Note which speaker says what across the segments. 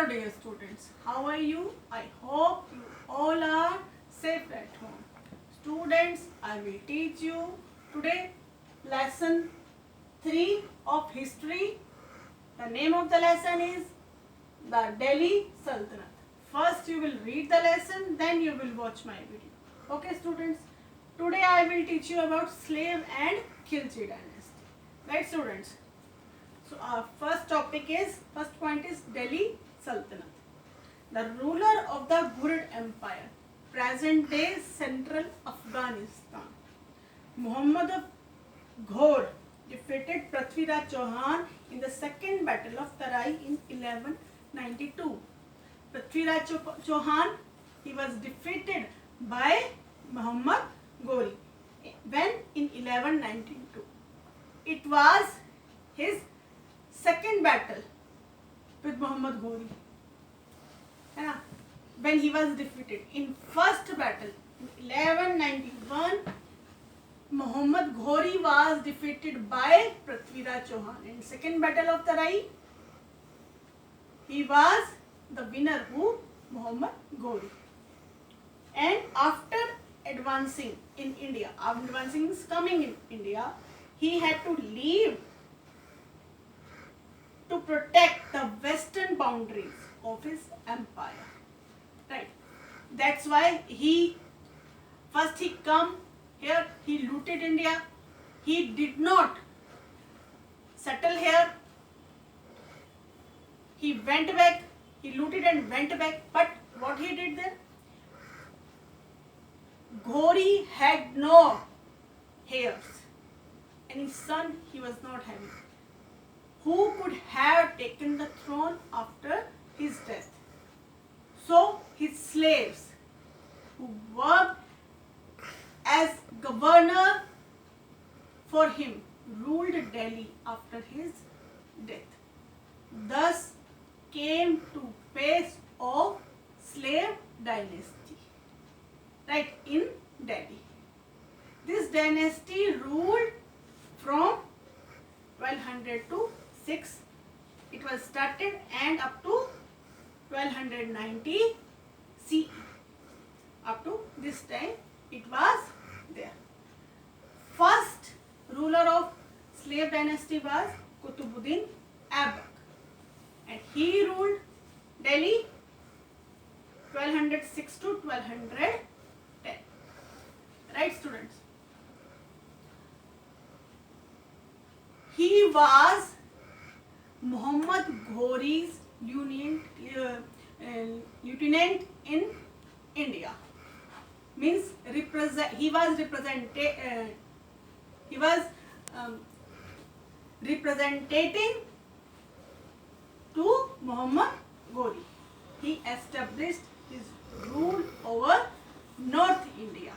Speaker 1: Hello dear students, how are you? I hope you all are safe at home. Students, I will teach you today lesson 3 of history. The name of the lesson is the Delhi Sultanate. First you will read the lesson, then you will watch my video. Okay students, today I will teach you about slave and Khilji dynasty. Right students? So our first point is Delhi Sultanate. The ruler of the Ghurd Empire, present day central Afghanistan. Muhammad Ghor defeated Prithviraj Chauhan in the second battle of Tarai in 1192. Prithviraj Chauhan, he was defeated by Muhammad Ghori when in 1192. It was his second battle with Muhammad Ghori. When he was defeated in first battle in 1191, Muhammad Ghori was defeated by Prithviraj Chauhan. In second battle of Tarai, he was the winner, who Muhammad Ghori. And after advancing in India, he had to leave to protect the western boundaries of his empire. Right. That's why he come here, he looted India. He did not settle here. He went back, he looted and went back. But what he did there? Ghori had no heirs. Any son he was not having. Who could have taken the throne after his death? So his slaves, who worked as governor for him, ruled Delhi after his death. Thus came to pace of slave dynasty, right, in Delhi. This dynasty ruled from 1200 to 6. It was started and up to 1290 CE. Up to this time it was there. First ruler of slave dynasty was Qutbuddin Aibak, and he ruled Delhi 1206 to 1210. Right students? He was Muhammad Ghori's lieutenant in India. Means he was representing to Muhammad Ghori. He established his rule over North India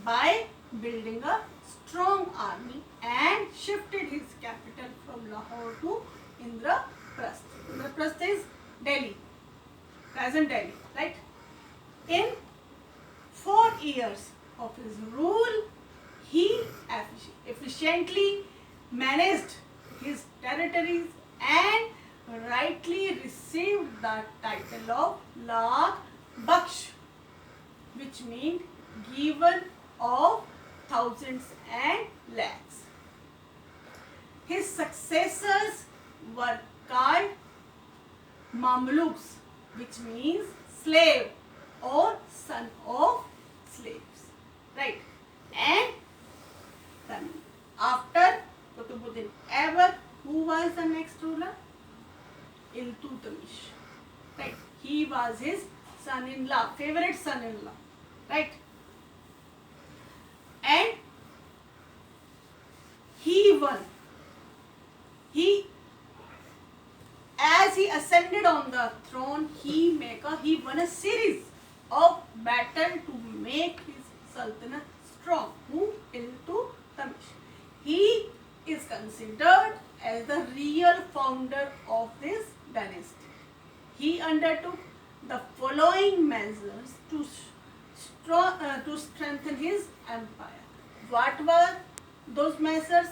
Speaker 1: by building a strong army and shifted his capital from Lahore to Indraprastha. Indraprastha is Delhi, present Delhi, right? In 4 years of his rule, he efficiently managed his territories and rightly received the title of Lakh Baksh, which means given of thousands and lakhs. His successors were called Mamluks, which means slave or son of slaves. Right? And then after Qutbuddin Aibak, who was the next ruler? Iltutmish. Right? He was his son-in-law, favorite son-in-law. Right? And he won. As he ascended on the throne, he won a series of battles to make his sultanate strong. Who? Iltutmish. He is considered as the real founder of this dynasty. He undertook the following measures to strengthen his empire. What were those measures?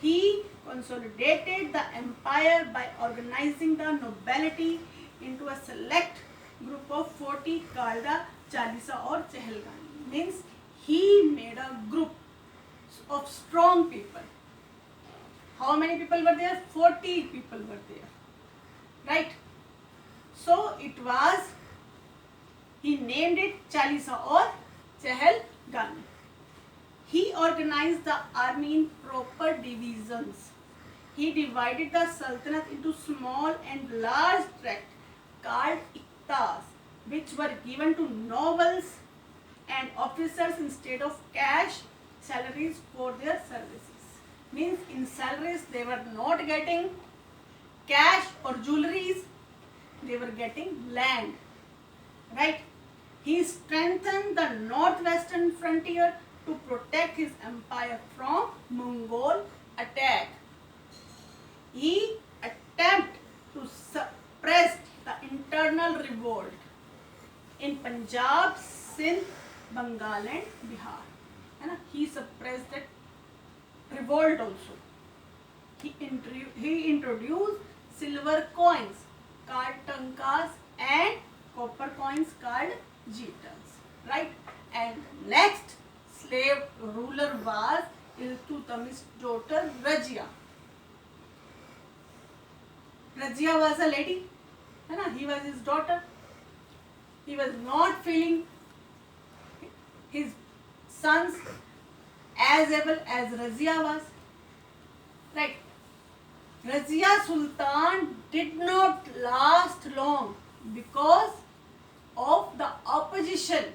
Speaker 1: He consolidated the empire by organizing the nobility into a select group of 40 called the Chalisa or Chehalgani. Means he made a group of strong people. How many people were there? 40 people were there. Right? So it was, he named it Chalisa or Chehalgani. He organized the army in proper divisions. He divided the Sultanate into small and large tracts called iktas, which were given to nobles and officers instead of cash salaries for their services. Means in salaries they were not getting cash or jewelries, they were getting land. Right? He strengthened the northwestern frontier to protect his empire from Mongol attack. He attempted to suppress the internal revolt in Punjab, Sindh, Bengal and Bihar. He suppressed that revolt also. He introduced silver coins called tankas and copper coins called jetons. Right? And next slave ruler was Iltutmish's daughter Razia. Razia was a lady. He was his daughter. He was not feeling his sons as able as Razia was. Right? Razia Sultan did not last long because of the opposition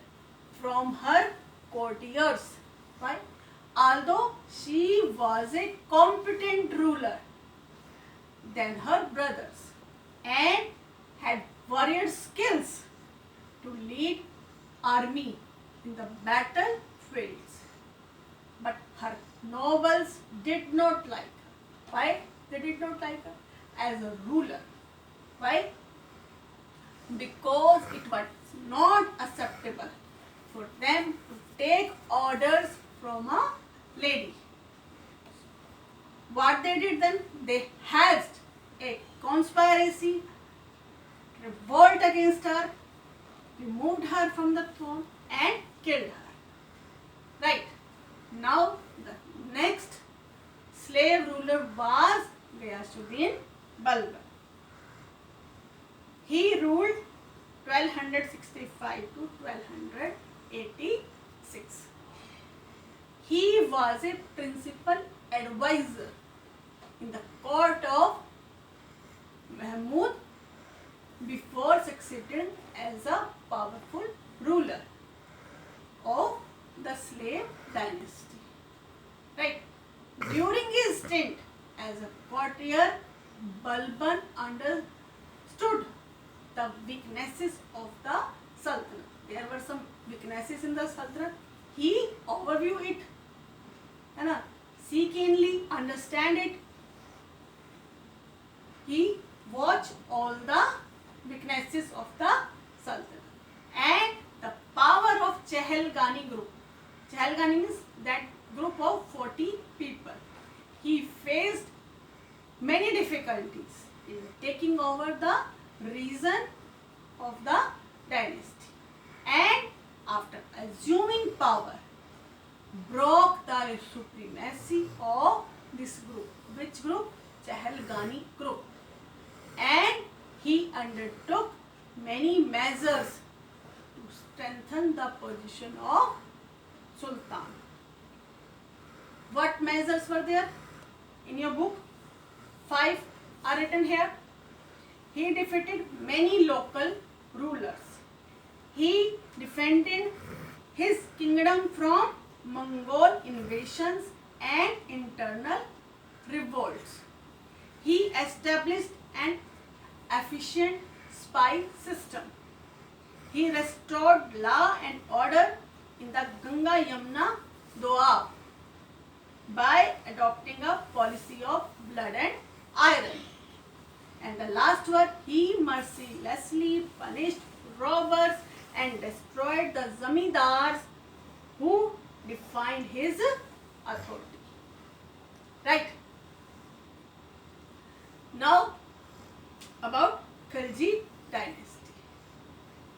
Speaker 1: from her courtiers. Why? Although she was a competent ruler than her brothers and had warrior skills to lead army in the battlefields, but her nobles did not like her. Why? They did not like her as a ruler. Why? Because it was not acceptable for them to take orders from a lady. What they did then? They hatched a conspiracy, revolt against her, removed her from the throne and killed her. Right? Now the next slave ruler was Ghiyasuddin Balban. He ruled 1265 to 1286. He was a principal advisor in the court of Mahmud before succeeding as a powerful ruler of the slave dynasty. Right? During his stint as a courtier, Balban understood the weaknesses of the Sultanate. There were some weaknesses in the Sultanate. He overviewed it, see keenly, understand it. He watched all the weaknesses of the Sultanate and the power of Chehalgani group. Chehalgani means that group of 40 people. He faced many difficulties in taking over the region of the dynasty, and after assuming power, broke the supremacy of this group. Which group? Chehalgani group. And he undertook many measures to strengthen the position of Sultan. What measures were there? In your book, 5 are written here. He defeated many local rulers. He defended his kingdom from Mongol invasions and internal revolts. He established an efficient spy system. He restored law and order in the Ganga Yamuna Doab by adopting a policy of blood and iron. And the last one, he mercilessly punished robbers and destroyed the zamindars who defined his authority. Right? Now about Khilji dynasty.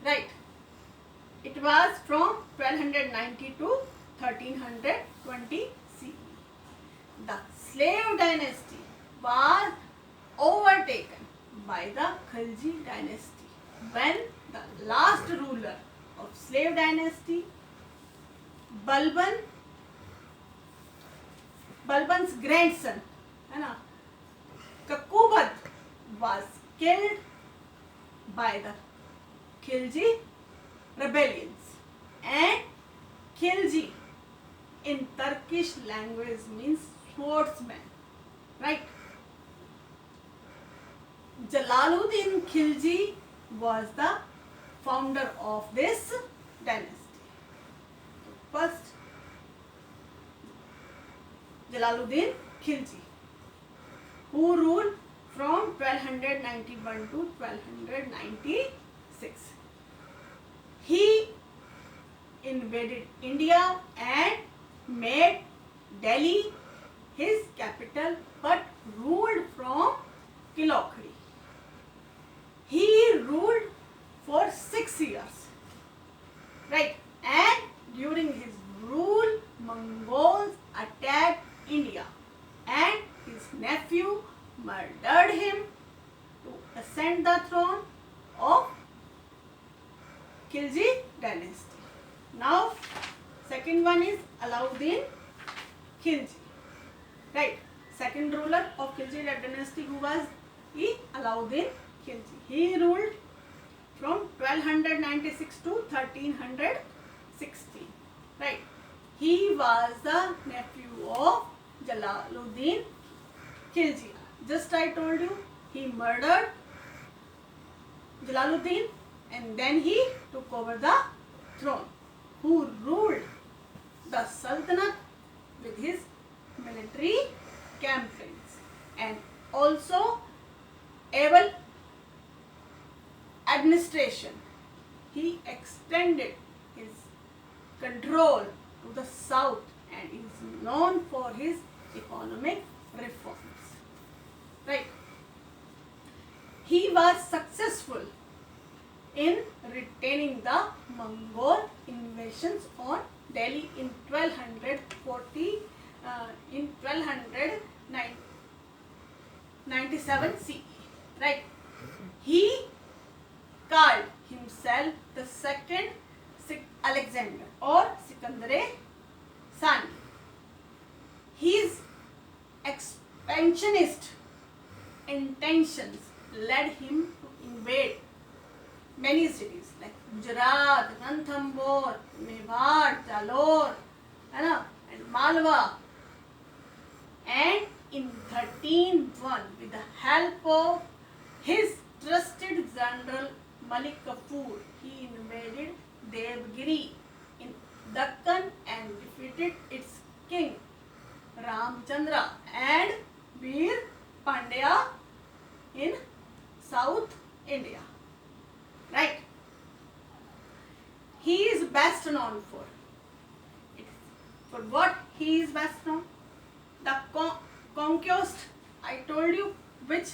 Speaker 1: Right. It was from 1290 to 1320 CE. The slave dynasty was overtaken by the Khilji dynasty when the last ruler of slave dynasty, Balban's grandson, है ना, Kakubad, was killed by the Khilji rebellions. And Khilji in Turkish language means swordsman, right? Jalaluddin Khilji was the founder of this dynasty. First, Jalaluddin Khilji, who ruled from 1291 to 1296. He invaded India and made Delhi his capital, but ruled from Kilokhari. He ruled for 6 years, right? And during his rule, Mongols attacked India, and his nephew murdered him to ascend the throne of Khilji dynasty. Now, second one is Alauddin Khilji, right? Second ruler of Khilji dynasty, who was Alauddin Khilji. He ruled from 1296 to 1316, right? He was the nephew of Jalaluddin Khilji. Just I told you, he murdered Jalaluddin and then he took over the throne, who ruled the Sultanate with his military campaigns and also able administration. He extended his control to the south and is known for his economic reforms. Right? He was successful in retaining the Mongol invasions on Delhi in 1297 CE. Right? He called himself the second Alexander or Sikandar Sani. His expansionist intentions led him to invade many cities like Gujarat, Ranthambore, Mewar, Jalore, and Malwa. And in 1301, with the help of his trusted general Malik Kafur, he invaded Devgiri in Deccan and defeated its king Ramchandra and Veer Pandya in South India. Right? He is best known for what he is best known? The conquest. I told you which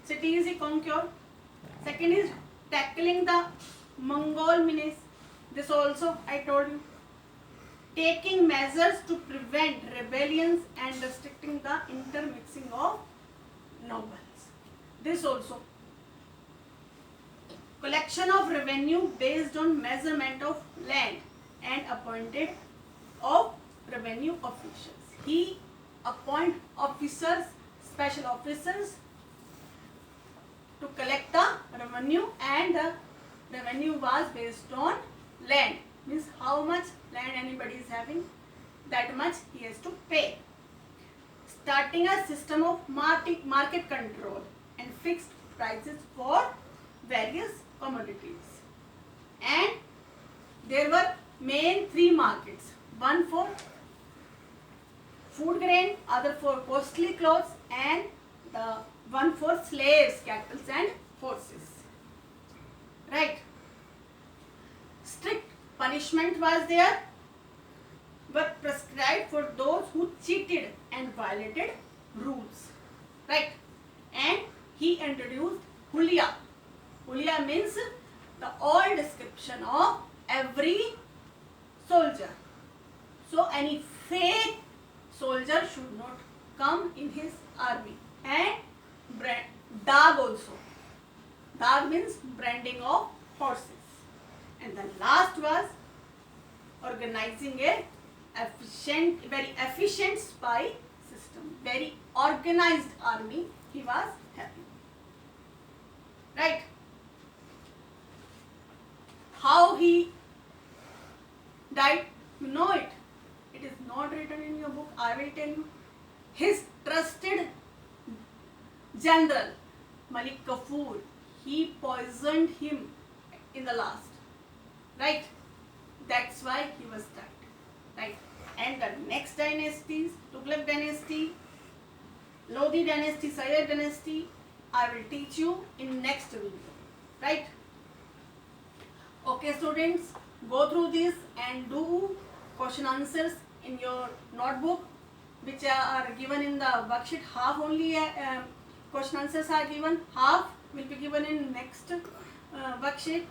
Speaker 1: cities he conquered. Second is tackling the Mongol menace. This also I told you. Taking measures to prevent rebellions and restricting the intermixing of nobles. This also. Collection of revenue based on measurement of land and appointed of revenue officials. He appoint officers, special officers to collect the revenue, and the revenue was based on land. Means how much land anybody is having, that much he has to pay. Starting a system of market control and fixed prices for various commodities. And there were main three markets, one for food grain, other for costly clothes, and the one for slaves, cattle and horses. Right? Strict punishment was there, but prescribed for those who cheated and violated rules. Right? And he introduced Hulia. Hulia means the all description of every soldier. So any fake soldier should not come in his army. And Dag also. Dag means branding of horses. And the last was organizing a very efficient spy system. Very organized army he was having. Right? How he died, you know it. It is not written in your book. I will tell you. His trusted general Malik Kafur, he poisoned him in the last. Right? That's why he was died. Right? And the next dynasties, Tughlaq dynasty, Lodi dynasty, Sayyid dynasty, I will teach you in next video. Right? Okay students, go through this and do question answers in your notebook, which are given in the worksheet. Half only question answers are given, half will be given in next worksheet.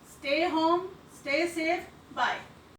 Speaker 1: Stay home, stay safe, bye.